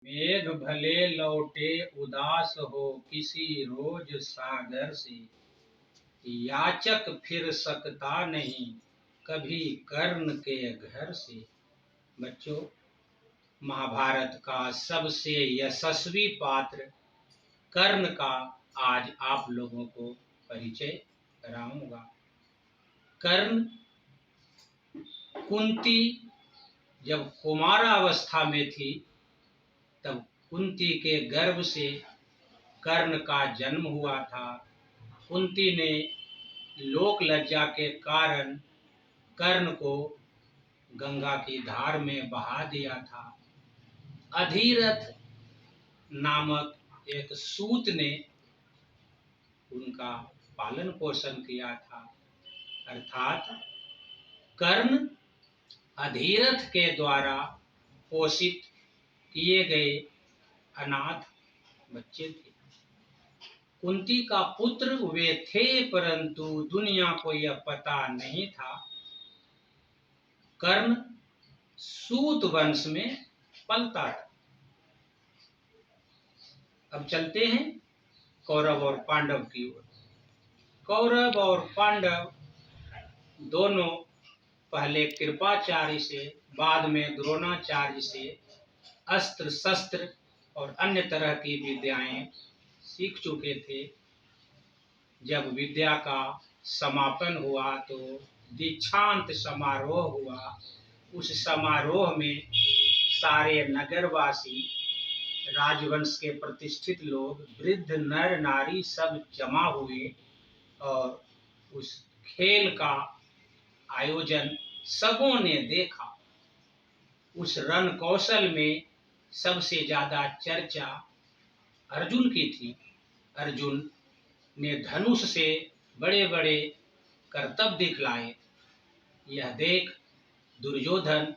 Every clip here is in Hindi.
मेघ भले लौटे उदास हो किसी रोज सागर से, याचक फिर सकता नहीं कभी कर्ण के घर से। बच्चों, महाभारत का सबसे यशस्वी पात्र कर्ण का आज आप लोगों को परिचय कराऊंगा। कर्ण कुंती जब कुमारावस्था में थी तब कुंती के गर्भ से कर्ण का जन्म हुआ था। कुंती ने लोक लज्जा के कारण कर्ण को गंगा की धार में बहा दिया था। अधिरथ नामक एक सूत ने उनका पालन पोषण किया था। अर्थात कर्ण अधिरथ के द्वारा पोषित किए गए अनाथ बच्चे थे। कुंती का पुत्र वे थे, परंतु दुनिया को यह पता नहीं था कर्ण सूत वंश में पलता था। अब चलते हैं कौरव और पांडव की ओर। कौरव और पांडव दोनों पहले कृपाचार्य से, बाद में द्रोणाचार्य से अस्त्र शस्त्र और अन्य तरह की विद्याएं सीख चुके थे। जब विद्या का समापन हुआ तो दीक्षांत समारोह हुआ। उस समारोह में सारे नगरवासी, राजवंश के प्रतिष्ठित लोग, वृद्ध नर नारी सब जमा हुए और उस खेल का आयोजन सबों ने देखा। उस रण कौशल में सबसे ज्यादा चर्चा अर्जुन की थी। अर्जुन ने धनुष से बड़े बड़े करतब दिखलाए। यह देख दुर्योधन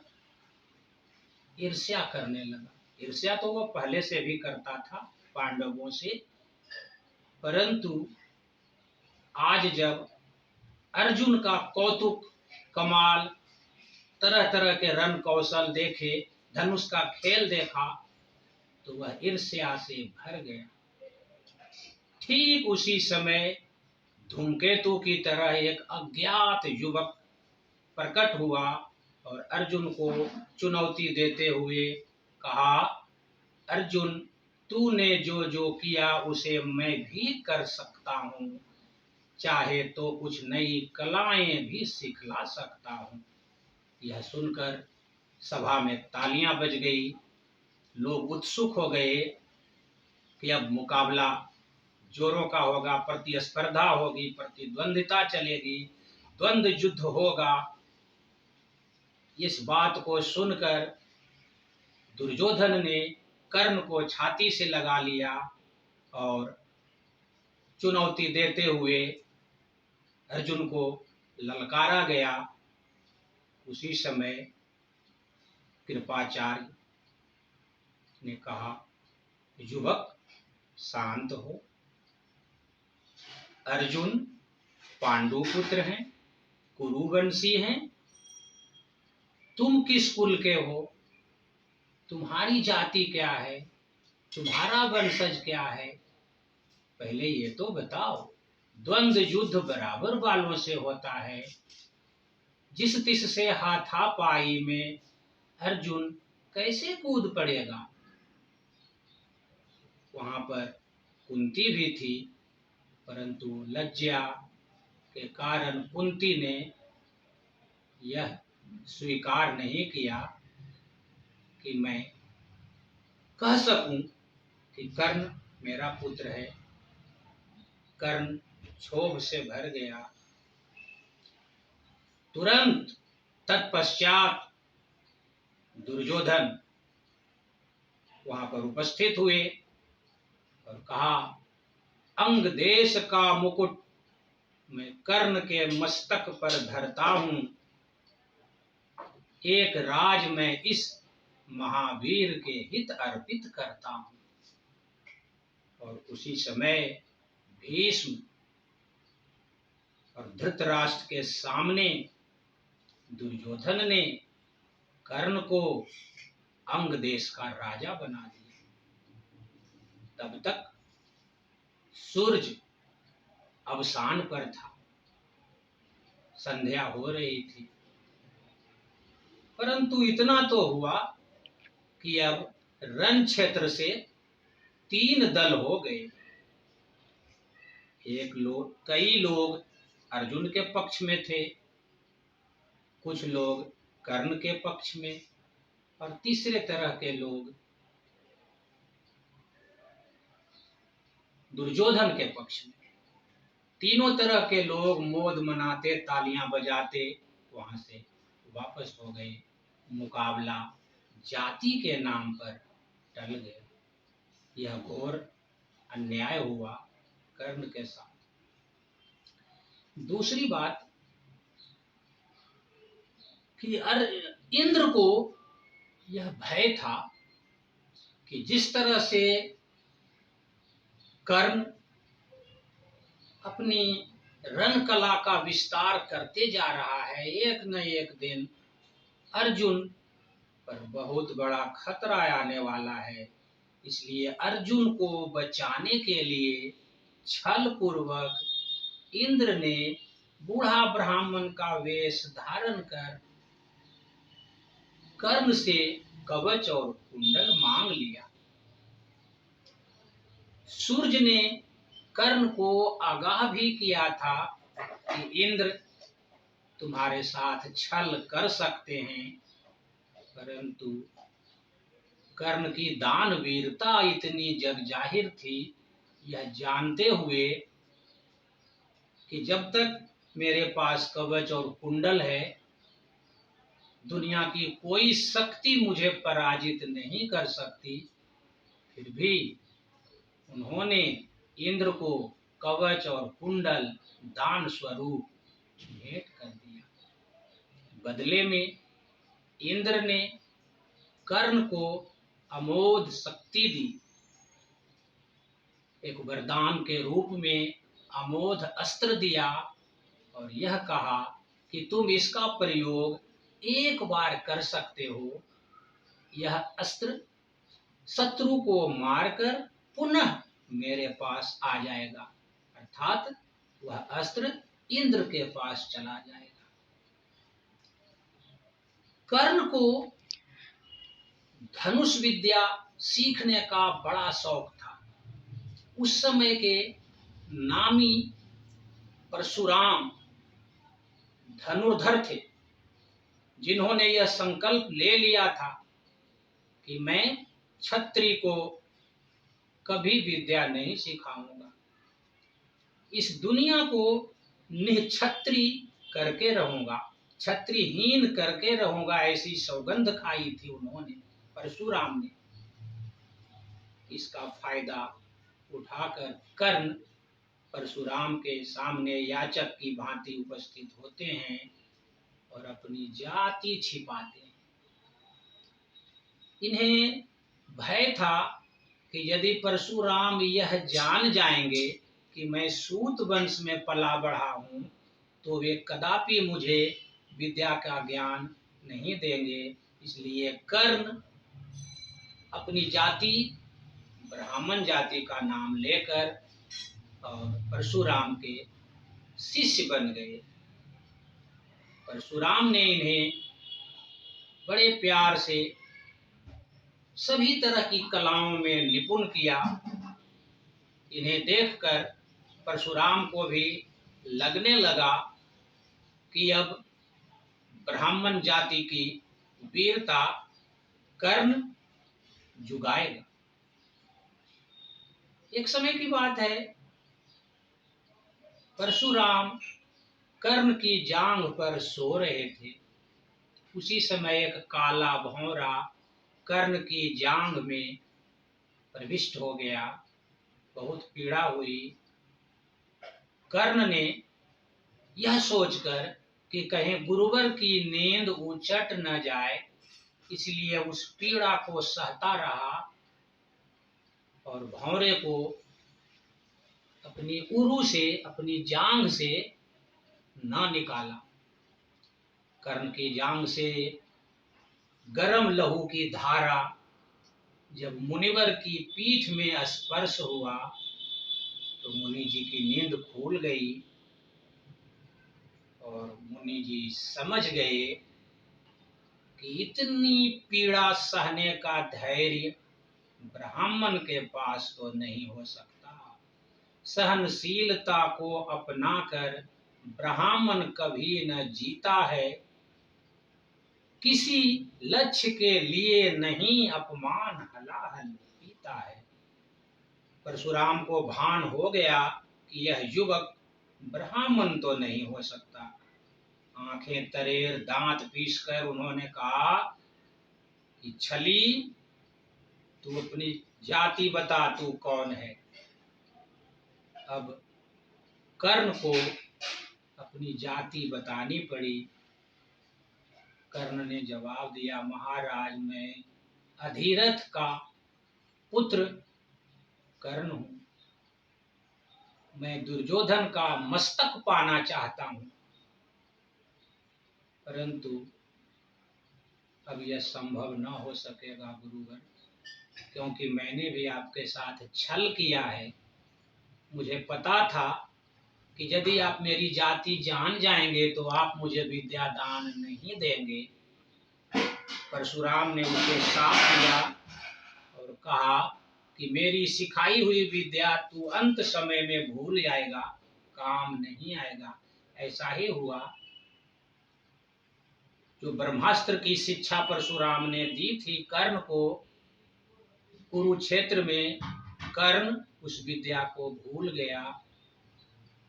ईर्ष्या करने लगा। ईर्ष्या तो वह पहले से भी करता था पांडवों से, परंतु आज जब अर्जुन का कौतुक, कमाल, तरह तरह के रण कौशल देखे, धनुष का खेल देखा, तो वह ईर्ष्या से भर गया। ठीक उसी समय धूमकेतु की तरह एक अज्ञात युवक प्रकट हुआ और अर्जुन को चुनौती देते हुए कहा, अर्जुन, तूने जो जो किया उसे मैं भी कर सकता हूँ, चाहे तो कुछ नई कलाएं भी सिखला सकता हूँ। यह सुनकर सभा में तालियां बज गई। लोग उत्सुक हो गए कि अब मुकाबला जोरों का होगा, प्रतिस्पर्धा होगी, प्रतिद्वंदिता चलेगी, द्वंद्व युद्ध होगा। इस बात को सुनकर दुर्योधन ने कर्ण को छाती से लगा लिया और चुनौती देते हुए अर्जुन को ललकारा गया। उसी समय कृपाचार्य ने कहा, युवक शांत हो। अर्जुन पांडु पुत्र हैं, कुरुवंशी हैं। तुम किस कुल के हो? तुम्हारी जाति क्या है? तुम्हारा वंशज क्या है? पहले ये तो बताओ। द्वंद्व युद्ध बराबर वालों से होता है। जिस तिस से हाथापाई में अर्जुन कैसे कूद पड़ेगा? वहां पर कुंती भी थी, परंतु लज्जा के कारण कुंती ने यह स्वीकार नहीं किया कि मैं कह सकूं कि कर्ण मेरा पुत्र है। कर्ण क्षोभ से भर गया। तुरंत तत्पश्चात दुर्योधन वहां पर उपस्थित हुए और कहा, अंग देश का मुकुट मैं कर्ण के मस्तक पर धरता हूं। एक राज मैं इस महावीर के हित अर्पित करता हूं। और उसी समय भीष्म और धृतराष्ट्र के सामने दुर्योधन ने कर्ण को अंग देश का राजा बना दिया। तब तक सूरज अवसान पर था, संध्या हो रही थी। परंतु इतना तो हुआ कि अब रण क्षेत्र से 3 दल हो गए। कई लोग अर्जुन के पक्ष में थे, कुछ लोग कर्ण के पक्ष में, और तीसरे तरह के लोग दुर्योधन के पक्ष में। तीनों तरह के लोग मौज मनाते, तालियां बजाते वहां से वापस हो गए। मुकाबला जाति के नाम पर टल गया। यह घोर अन्याय हुआ कर्ण के साथ। दूसरी बात कि इंद्र को यह भय था कि जिस तरह से कर्ण अपनी रण कला का विस्तार करते जा रहा है, एक न एक दिन अर्जुन पर बहुत बड़ा खतरा आने वाला है। इसलिए अर्जुन को बचाने के लिए छल पूर्वक इंद्र ने बूढ़ा ब्राह्मण का वेश धारण कर कर्ण से कवच और कुंडल मांग लिया। सूर्य ने कर्ण को आगाह भी किया था कि इंद्र तुम्हारे साथ छल कर सकते हैं, परंतु कर्ण की दानवीरता इतनी जग जाहिर थी, यह जानते हुए कि जब तक मेरे पास कवच और कुंडल है, दुनिया की कोई शक्ति मुझे पराजित नहीं कर सकती। फिर भी उन्होंने इंद्र को कवच और कुंडल दान स्वरूप भेंट कर दिया। बदले में इंद्र ने कर्ण को अमोघ शक्ति दी। एक वरदान के रूप में अमोघ अस्त्र दिया और यह कहा कि तुम इसका प्रयोग एक बार कर सकते हो। यह अस्त्र शत्रु को मारकर पुनः मेरे पास आ जाएगा, अर्थात वह अस्त्र इंद्र के पास चला जाएगा। कर्ण को धनुष विद्या सीखने का बड़ा शौक था। उस समय के नामी परशुराम धनुर्धर थे, जिन्होंने यह संकल्प ले लिया था कि मैं क्षत्रिय को कभी विद्या नहीं सिखाऊंगा, इस दुनिया को निक्षत्रिय करके रहूंगा, क्षत्रियहीन करके रहूंगा, ऐसी सौगंध खाई थी उन्होंने, परशुराम ने। इसका फायदा उठाकर कर्ण परशुराम के सामने याचक की भांति उपस्थित होते हैं और अपनी जाति छिपाते हैं। इन्हें भय था कि यदि परशुराम यह जान जाएंगे कि मैं सूत वंश में पला बढ़ा हूं, तो वे कदापि मुझे विद्या का ज्ञान नहीं देंगे। इसलिए कर्ण अपनी जाति ब्राह्मण जाति का नाम लेकर और परशुराम के शिष्य बन गए। परशुराम ने इन्हें बड़े प्यार से सभी तरह की कलाओं में निपुण किया। इन्हें देखकर परशुराम को भी लगने लगा कि अब ब्राह्मण जाति की वीरता कर्ण जुगाएगा। एक समय की बात है, परशुराम कर्ण की जांघ पर सो रहे थे। उसी समय एक काला भौरा कर्ण की जांघ में प्रविष्ट हो गया। बहुत पीड़ा हुई। कर्ण ने यह सोचकर कि कहीं गुरुवर की नींद उचट न जाए, इसलिए उस पीड़ा को सहता रहा और भौरे को अपनी उरु से, अपनी जांघ से न निकाला। कर्ण की जांघ से गर्म लहू की धारा जब मुनिवर की पीठ में स्पर्श हुआ तो मुनि जी की नींद खुल गई और मुनि जी समझ गए कि इतनी पीड़ा सहने का धैर्य ब्राह्मण के पास तो नहीं हो सकता। सहनशीलता को अपनाकर ब्राह्मण कभी न जीता है, किसी लक्ष्य के लिए नहीं अपमान हलाहल पीता है। परशुराम को भान हो गया कि यह युवक ब्राह्मण तो नहीं हो सकता। आंखें तरेर दांत पीसकर उन्होंने कहा कि छली, तू अपनी जाति बता, तू कौन है। अब कर्ण को अपनी जाति बतानी पड़ी। कर्ण ने जवाब दिया, महाराज, मैं अधिरथ का पुत्र कर्ण हूं, मैं दुर्योधन का मस्तक पाना चाहता हूं, परंतु अब यह संभव न हो सकेगा गुरुवर, क्योंकि मैंने भी आपके साथ छल किया है। मुझे पता था कि यदि आप मेरी जाति जान जाएंगे तो आप मुझे विद्या दान नहीं देंगे। परशुराम ने उसे साथ दिया और कहा कि मेरी सिखाई हुई विद्या तू अंत समय में भूल जाएगा, काम नहीं आएगा। ऐसा ही हुआ। जो ब्रह्मास्त्र की शिक्षा परशुराम ने दी थी कर्ण को, कुरुक्षेत्र में कर्ण उस विद्या को भूल गया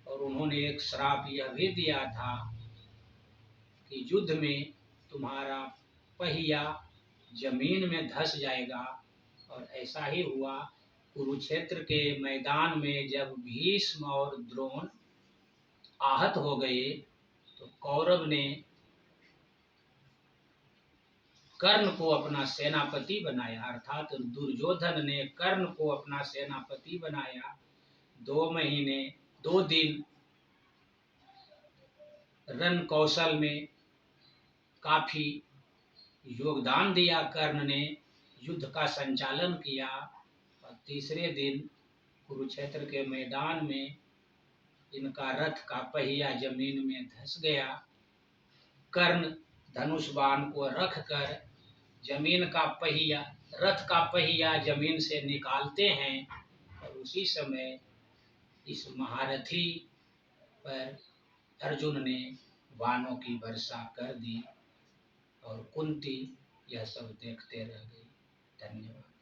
और उन्होंने एक श्राप यह भी दिया था कि युद्ध में तुम्हारा पहिया जमीन में धंस जाएगा। और ऐसा ही हुआ। कुरुक्षेत्र के मैदान में जब भीष्म और द्रोण आहत हो गए तो कौरव ने कर्ण को अपना सेनापति बनाया, अर्थात दुर्योधन ने कर्ण को अपना सेनापति बनाया। 2 महीने 2 दिन रण कौशल में काफी योगदान दिया कर्ण ने, युद्ध का संचालन किया। और तीसरे दिन कुरुक्षेत्र के मैदान में इनका रथ का पहिया जमीन में धंस गया। कर्ण धनुष बाण को रखकर जमीन का पहिया, रथ का पहिया जमीन से निकालते हैं और उसी समय इस महारथी पर अर्जुन ने बाणों की वर्षा कर दी और कुंती यह सब देखते रह गई। धन्यवाद।